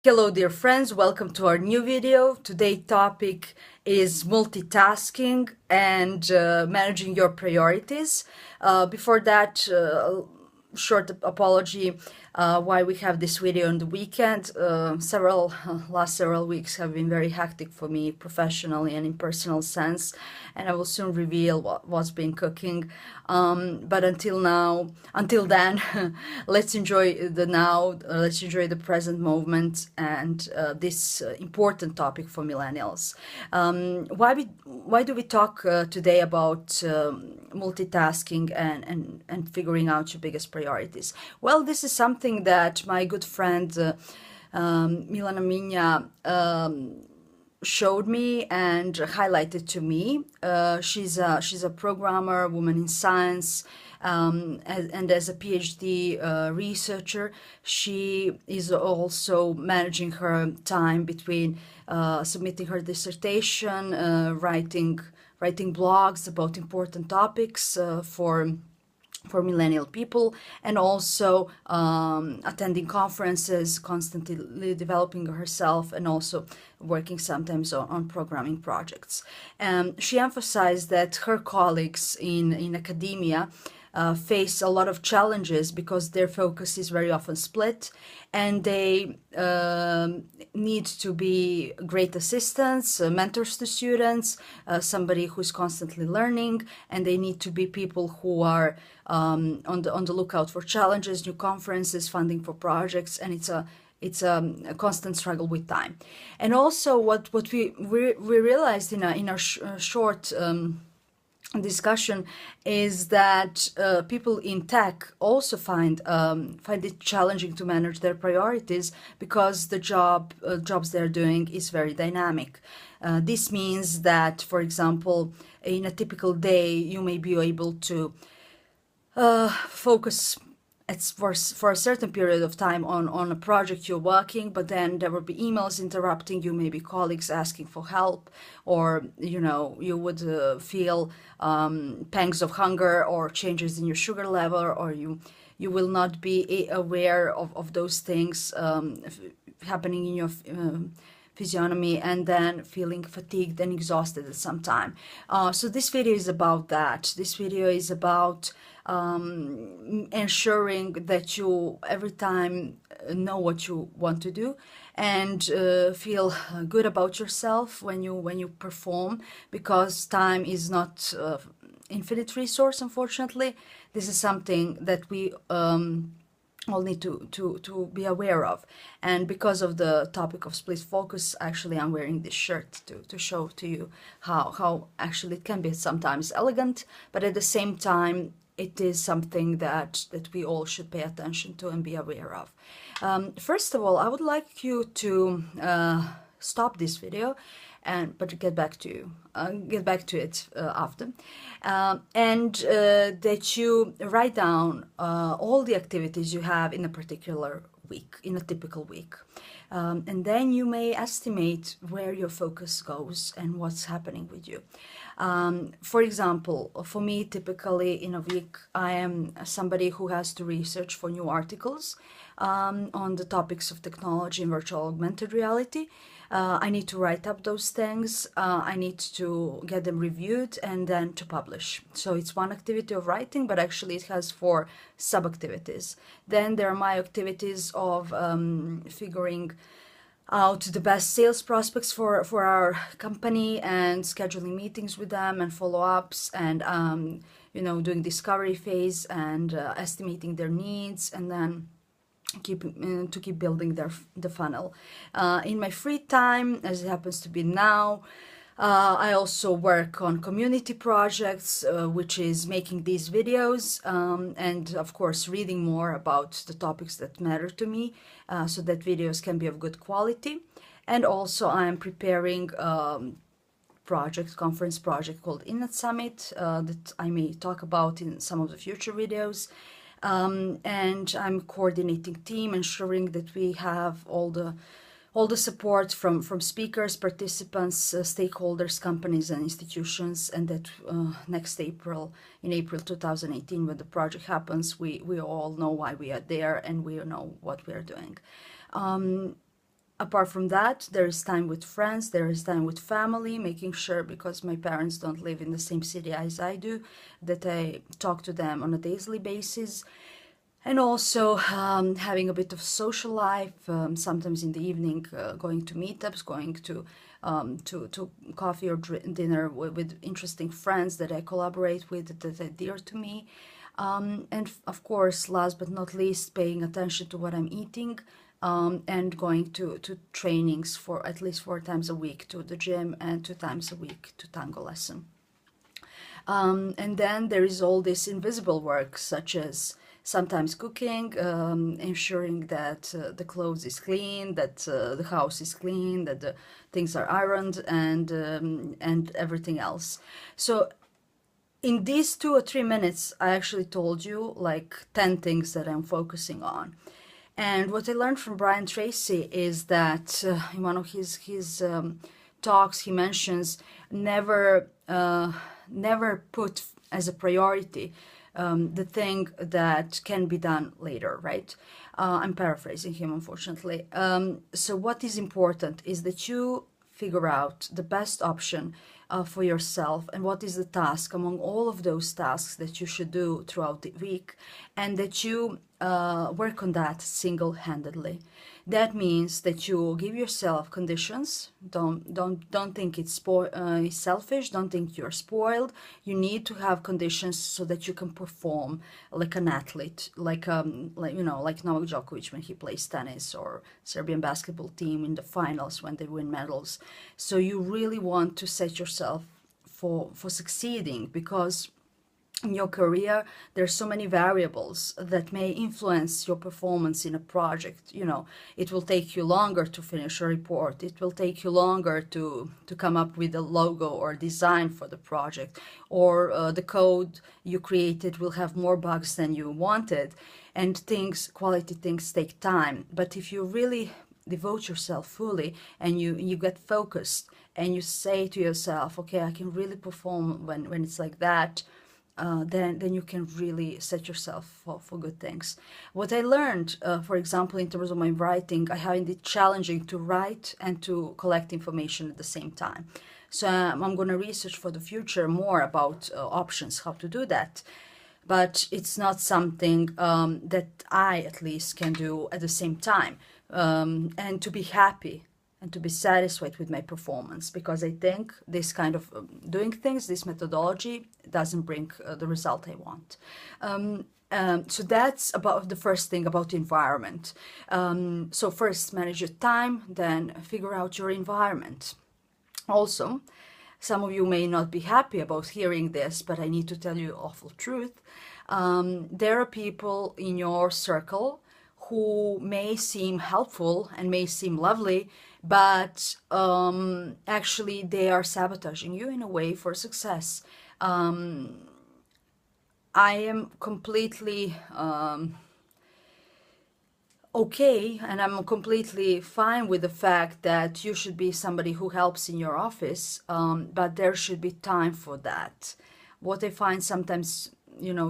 Hello dear friends, welcome to our new video. Today's topic is multitasking and managing your priorities. Before that, short apology why we have this video on the weekend. Last several weeks have been very hectic for me professionally and in personal sense, and I will soon reveal what's been cooking. But until then, let's enjoy the now, let's enjoy the present moment and this important topic for millennials. Why do we talk today about multitasking and figuring out your biggest priorities? Well, this is something that my good friend Milena Milicevic showed me and highlighted to me. She's a programmer, woman in science, and as a PhD researcher, she is also managing her time between submitting her dissertation, writing blogs about important topics for millennial people, and also attending conferences, constantly developing herself, and also working sometimes on programming projects. She emphasized that her colleagues in academia face a lot of challenges because their focus is very often split, and they need to be great assistants, mentors to students, somebody who's constantly learning, and they need to be people who are on the lookout for challenges, new conferences, funding for projects, and it's a constant struggle with time. And also what we realized in our short discussion is that people in tech also find it challenging to manage their priorities because the jobs they're doing is very dynamic. This means that, for example, in a typical day, you may be able to focus for a certain period of time on a project you're working, but then there will be emails interrupting you, maybe colleagues asking for help, or you would feel pangs of hunger or changes in your sugar level, or you will not be aware of those things happening in your physiognomy, and then feeling fatigued and exhausted at some time. So this video is about that. This video is about ensuring that you every time know what you want to do and feel good about yourself when you perform, because time is not infinite resource, unfortunately. This is something that we all need to be aware of. And because of the topic of split focus, actually I'm wearing this shirt to show to you how actually it can be sometimes elegant, but at the same time it is something that we all should pay attention to and be aware of. First of all, I would like you to stop this video but get back to it after, and that you write down all the activities you have in a particular week, in a typical week, and then you may estimate where your focus goes and what's happening with you. For example, for me, typically in a week, I am somebody who has to research for new articles on the topics of technology and virtual augmented reality. I need to write up those things, I need to get them reviewed and then to publish. So it's one activity of writing, but actually it has 4 sub-activities. Then there are my activities of figuring out the best sales prospects for our company and scheduling meetings with them and follow-ups and doing discovery phase and estimating their needs, and then to keep building the funnel. In my free time, as it happens to be now, I also work on community projects, which is making these videos, and of course reading more about the topics that matter to me, so that videos can be of good quality. And also I am preparing conference project called Innet Summit that I may talk about in some of the future videos. And I'm coordinating team, ensuring that we have all the support from speakers, participants, stakeholders, companies and institutions, and that next April, in April 2018, when the project happens, we all know why we are there and we know what we are doing. Apart from that, there is time with friends, there is time with family, making sure, because my parents don't live in the same city as I do, that I talk to them on a daily basis. And also having a bit of social life, sometimes in the evening, going to meetups, going to coffee or dinner with interesting friends that I collaborate with, that are dear to me. And of course, last but not least, paying attention to what I'm eating, and going to trainings for at least 4 times a week to the gym and 2 times a week to tango lesson. And then there is all this invisible work, such as sometimes cooking, ensuring that the clothes is clean, that the house is clean, that the things are ironed, and everything else. So in these 2 or 3 minutes, I actually told you like 10 things that I'm focusing on. And what I learned from Brian Tracy is that in one of his talks, he mentions never put as a priority the thing that can be done later, right? I'm paraphrasing him, unfortunately. So what is important is that you figure out the best option for yourself, and what is the task among all of those tasks that you should do throughout the week, and that you work on that single-handedly. That means that you give yourself conditions. Don't think it's selfish. Don't think you're spoiled. You need to have conditions so that you can perform like an athlete, like like Novak Djokovic when he plays tennis, or Serbian basketball team in the finals when they win medals. So you really want to set yourself for succeeding, because in your career there's so many variables that may influence your performance in a project. It will take you longer to finish a report, it will take you longer to come up with a logo or design for the project, or the code you created will have more bugs than you wanted, and quality things take time. But if you really devote yourself fully, and you get focused, and you say to yourself, okay, I can really perform when it's like that, then you can really set yourself for good things. What I learned, for example, in terms of my writing, I find it challenging to write and to collect information at the same time. So I'm going to research for the future more about options, how to do that. But it's not something that I, at least, can do at the same time. And to be happy and to be satisfied with my performance, because I think this kind of doing things, this methodology, doesn't bring the result I want. So that's about the first thing, about the environment. So first, manage your time, then figure out your environment. Also, some of you may not be happy about hearing this, but I need to tell you awful truth. There are people in your circle who may seem helpful and may seem lovely, but actually they are sabotaging you in a way for success. I am completely okay, and I'm completely fine with the fact that you should be somebody who helps in your office, but there should be time for that. What I find sometimes,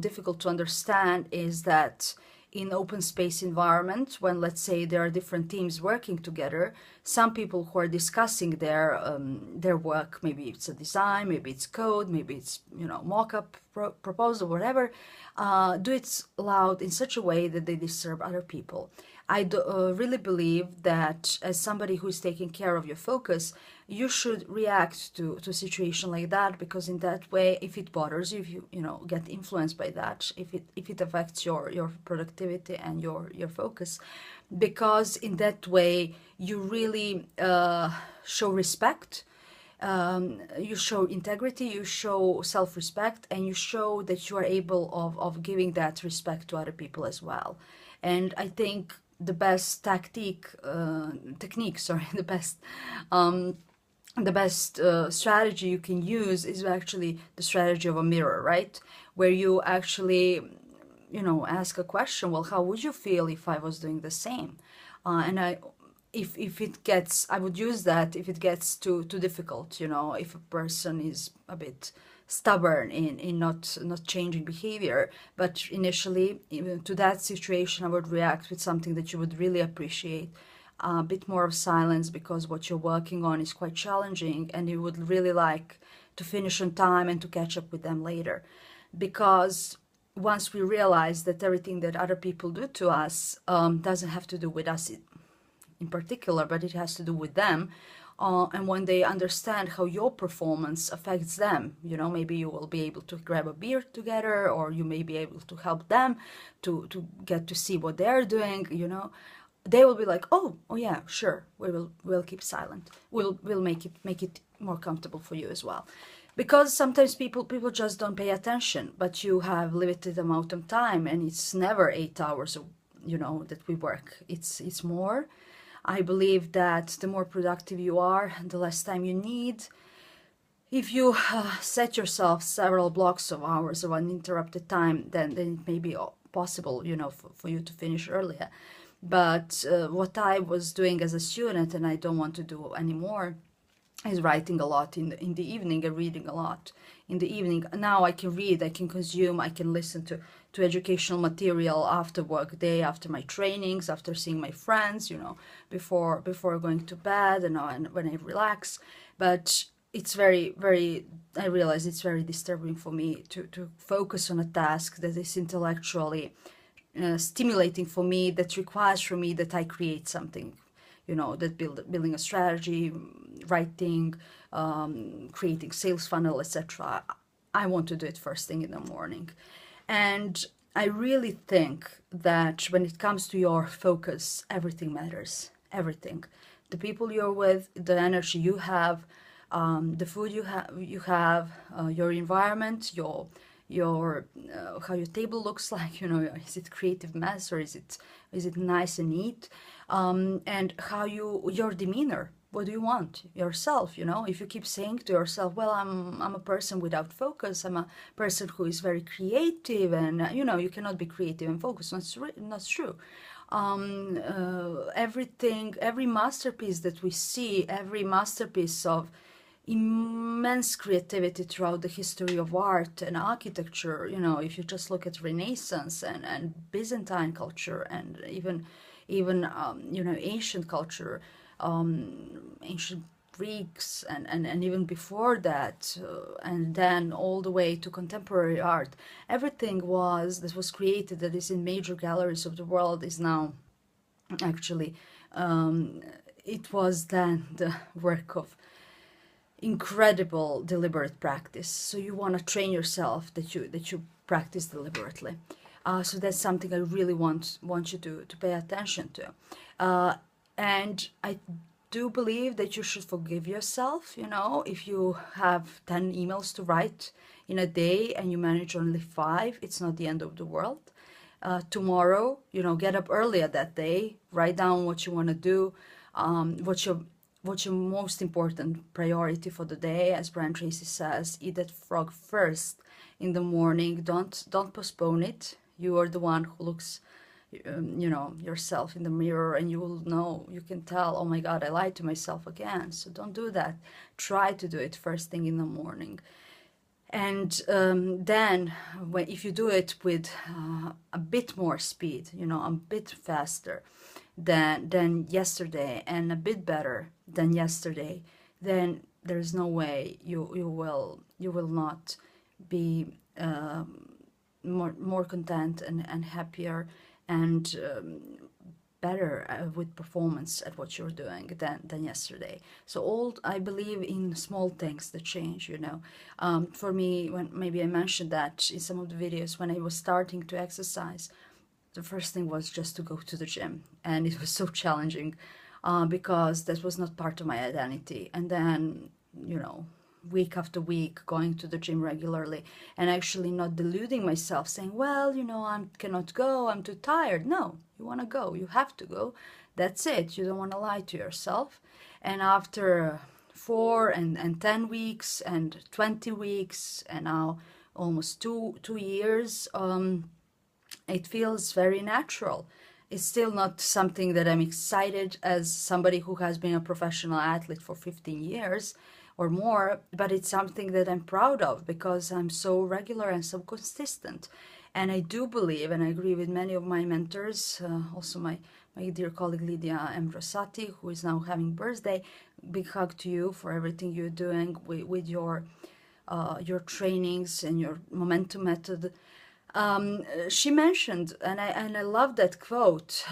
difficult to understand is that in open space environment, when let's say there are different teams working together, some people who are discussing their work, maybe it's a design, maybe it's code, maybe it's mock-up proposal, whatever, do it loud in such a way that they disturb other people. I really believe that as somebody who is taking care of your focus, you should react to a situation like that, because in that way, if it bothers you, if you get influenced by that, if it affects your productivity and your focus, because in that way you really show respect, you show integrity, you show self-respect, and you show that you are able of giving that respect to other people as well. And I think the best technique, the best strategy you can use is actually the strategy of a mirror, right? Where you actually, ask a question, well, how would you feel if I was doing the same? If it gets, I would use that if it gets too difficult, if a person is a bit stubborn in not changing behavior. But initially, even to that situation, I would react with something that you would really appreciate. a bit more of silence because what you're working on is quite challenging and you would really like to finish on time and to catch up with them later. Because once we realize that everything that other people do to us doesn't have to do with us in particular, but it has to do with them. And when they understand how your performance affects them, you know, maybe you will be able to grab a beer together, or you may be able to help them to get to see what they're doing, you know, they will be like, oh yeah, sure, we'll keep silent. We'll make it more comfortable for you as well. Because sometimes people just don't pay attention, but you have limited amount of time, and it's never 8 hours, you know, that we work. It's more. I believe that the more productive you are, the less time you need. If you set yourself several blocks of hours of uninterrupted time, then it may be possible, you know, for you to finish earlier. But what I was doing as a student, and I don't want to do anymore, is writing a lot in the evening and reading a lot in the evening. Now I can read, I can consume, I can listen to educational material after work day, after my trainings, after seeing my friends, you know, before going to bed, and when I relax. But it's very, I realize it's very disturbing for me to focus on a task that is intellectually stimulating for me, that requires from me that I create something, you know, that building a strategy, writing, creating sales funnel, etc. I want to do it first thing in the morning. And I really think that when it comes to your focus, everything matters. Everything. The people you're with, the energy you have, the food you have, your environment, your how your table looks like, you know, is it creative mess or is it nice and neat, and how your demeanor. What do you want yourself? You know, if you keep saying to yourself, well, I'm a person without focus, I'm a person who is very creative, and you know, you cannot be creative and focused. That's true. Everything, every masterpiece that we see, every masterpiece of immense creativity throughout the history of art and architecture, you know, if you just look at Renaissance and Byzantine culture, and even you know, ancient culture, ancient Greeks, and even before that, and then all the way to contemporary art, everything that was created, that is in major galleries of the world, is now actually it was then the work of incredible deliberate practice. So you want to train yourself that you practice deliberately. So that's something I really want you to pay attention to. And I do believe that you should forgive yourself. You know, if you have 10 emails to write in a day and you manage only 5, it's not the end of the world. Tomorrow, you know, get up earlier that day, write down what you want to do, what's your most important priority for the day. As Brian Tracy says, eat that frog first in the morning. Don't postpone it. You are the one who looks, you know, yourself in the mirror, and you will know, you can tell, oh my God, I lied to myself again. So don't do that. Try to do it first thing in the morning. And then if you do it with a bit more speed, you know, a bit faster than yesterday, and a bit better than yesterday, then there's no way you will not be more content and happier and better with performance at what you're doing than yesterday. So I believe in small things that change, you know. For me, when maybe I mentioned that in some of the videos, when I was starting to exercise, the first thing was just to go to the gym, and it was so challenging because that was not part of my identity. And then, you know, week after week going to the gym regularly, and actually not deluding myself saying, well, you know, I cannot go, I'm too tired. No, you want to go, you have to go. That's it. You don't want to lie to yourself. And after 4 and 10 weeks and 20 weeks and now almost two years, it feels very natural. It's still not something that I'm excited as somebody who has been a professional athlete for 15 years or more, but it's something that I'm proud of because I'm so regular and so consistent. And I do believe, and I agree with many of my mentors, also my my dear colleague Lydia Ambrosati, who is now having birthday. Big hug to you for everything you're doing with your trainings and your momentum method. She mentioned, and I love that quote,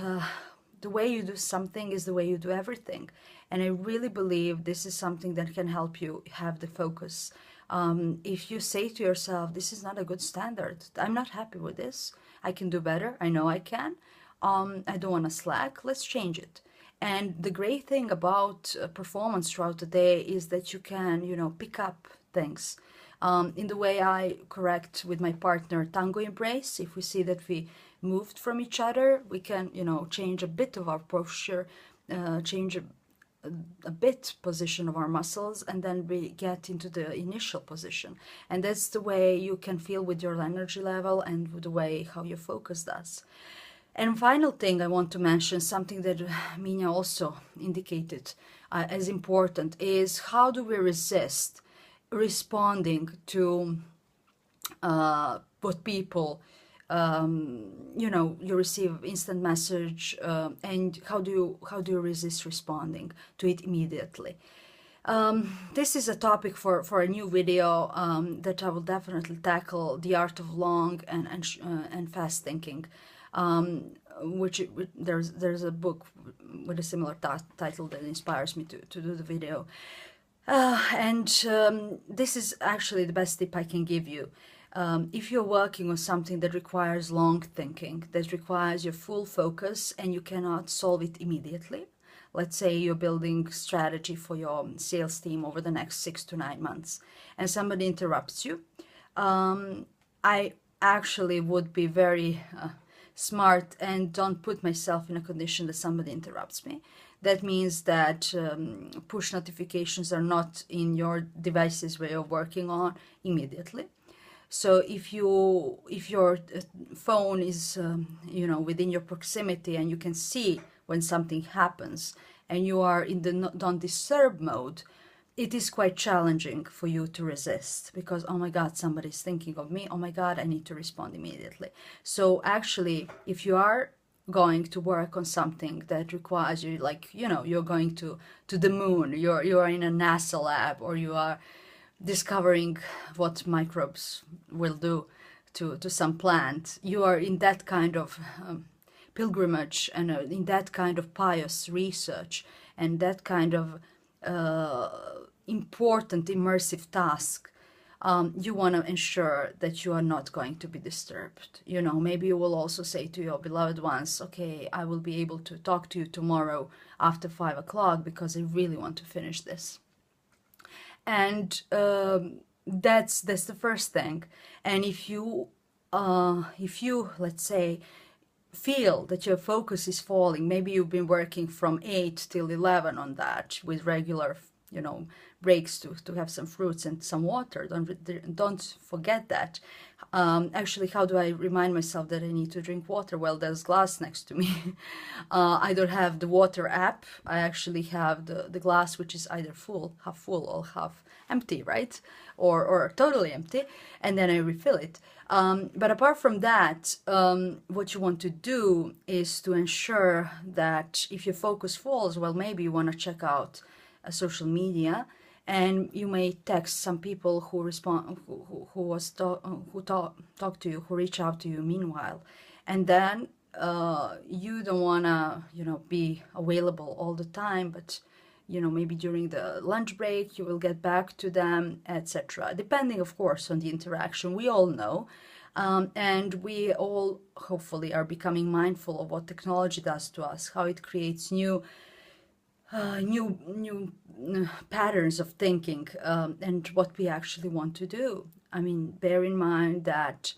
the way you do something is the way you do everything. And I really believe this is something that can help you have the focus. If you say to yourself, this is not a good standard, I'm not happy with this, I can do better, I know I can, I don't want to slack, let's change it. And the great thing about performance throughout the day is that you can, pick up things. In the way I correct with my partner tango embrace, if we see that we moved from each other, we can, change a bit of our posture, change a bit position of our muscles, and then we get into the initial position. And that's the way you can feel with your energy level and with the way how your focus does. And final thing I want to mention, something that Mina also indicated as important, is how do we resist responding to what people, you receive instant message, and how do you resist responding to it immediately? This is a topic for a new video that I will definitely tackle, the art of long and fast thinking. There's a book with a similar title that inspires me to do the video. This is actually the best tip I can give you. If you're working on something that requires long thinking, that requires your full focus and you cannot solve it immediately, let's say you're building strategy for your sales team over the next 6 to 9 months, and somebody interrupts you, I actually would be very smart and don't put myself in a condition that somebody interrupts me. That means that push notifications are not in your device's way of working on immediately. So if your phone is within your proximity and you can see when something happens and you are in the don't disturb mode, it is quite challenging for you to resist, because, oh my God, somebody's thinking of me. Oh my God, I need to respond immediately. So actually, if you are going to work on something that requires you, like, you're going to the moon, you are in a NASA lab, or you are discovering what microbes will do to some plant, you are in that kind of pilgrimage and in that kind of pious research and that kind of important immersive task. You want to ensure that you are not going to be disturbed. Maybe you will also say to your beloved ones, okay, I will be able to talk to you tomorrow after 5 o'clock because I really want to finish this. And that's the first thing. And if you let's say feel that your focus is falling, maybe you've been working from 8 till 11 on that with regular breaks to have some fruits and some water. Don't forget that. Actually, how do I remind myself that I need to drink water? Well, there's glass next to me. I don't have the water app. I actually have the glass, which is either half full or half empty, right? Or totally empty, and then I refill it. But apart from that, what you want to do is to ensure that if your focus falls, well, maybe you want to check out social media, and you may text some people who respond, who talk to you, who reach out to you meanwhile, and then you don't wanna be available all the time, but maybe during the lunch break you will get back to them, etc. Depending, of course, on the interaction. We all know, and we all hopefully are becoming mindful of what technology does to us, how it creates new patterns of thinking, and what we actually want to do. I mean, bear in mind that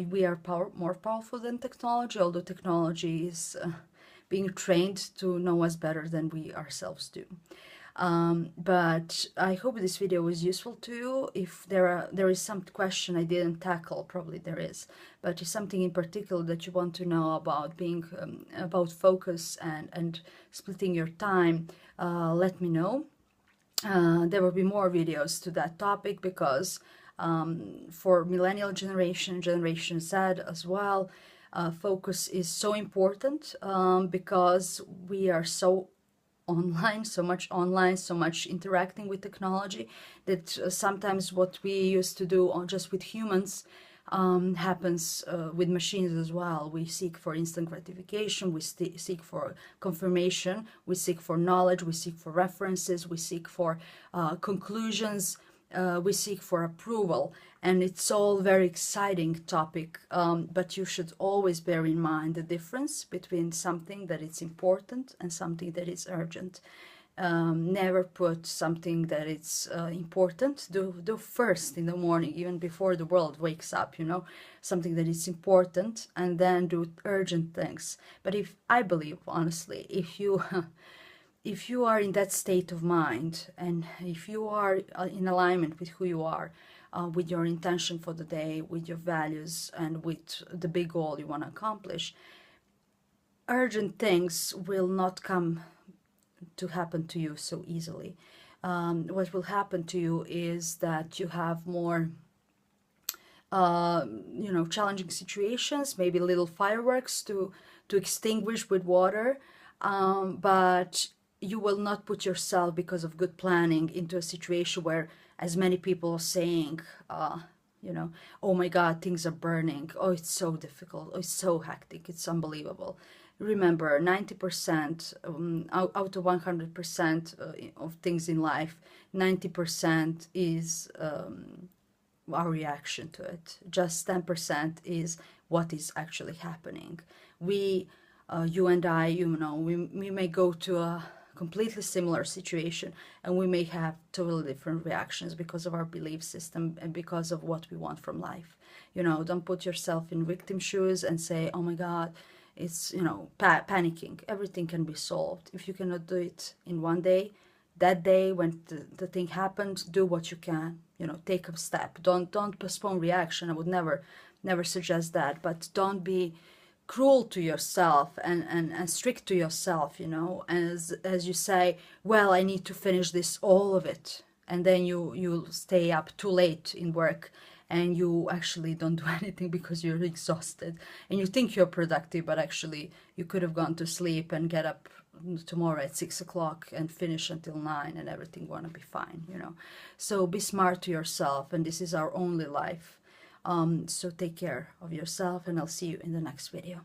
we are more powerful than technology, although technology is being trained to know us better than we ourselves do. But I hope this video was useful to you. If there is some question I didn't tackle, probably there is, but if something in particular that you want to know about being about focus and splitting your time, let me know. There will be more videos to that topic, because for millennial generation, Generation Z as well, Focus is so important because we are so online, so much interacting with technology, that sometimes what we used to do on just with humans happens with machines as well. We seek for instant gratification, we seek for confirmation, we seek for knowledge, we seek for references, we seek for conclusions, we seek for approval, and it's all very exciting topic, but you should always bear in mind the difference between something that is important and something that is urgent. Never put something that is important, do first in the morning, even before the world wakes up, you know, something that is important, and then do urgent things. But if I believe, honestly, if you if you are in that state of mind, and if you are in alignment with who you are, with your intention for the day, with your values, and with the big goal you want to accomplish, urgent things will not come to happen to you so easily. What will happen to you is that you have more you know, challenging situations, maybe little fireworks to extinguish with water, but you will not put yourself, because of good planning, into a situation where, as many people are saying, you know, oh my God, things are burning. Oh, it's so difficult. Oh, it's so hectic. It's unbelievable. Remember, 90% out of 100% of things in life, 90% is our reaction to it. Just 10% is what is actually happening. We, you and I, you know, we may go to a completely similar situation, and we may have totally different reactions because of our belief system and because of what we want from life. You know, don't put yourself in victim shoes and say, oh my God, it's, you know, panicking. Everything can be solved. If you cannot do it in one day, that day when the thing happened, do what you can. You know, take a step. Don't postpone reaction. I would never suggest that. But don't be cruel to yourself and strict to yourself. You know, as you say, well, I need to finish this, all of it, and then you stay up too late in work, and you actually don't do anything because you're exhausted, and you think you're productive, but actually you could have gone to sleep and get up tomorrow at 6 o'clock and finish until 9, and everything gonna be fine, you know. So be smart to yourself, and this is our only life. So take care of yourself, and I'll see you in the next video.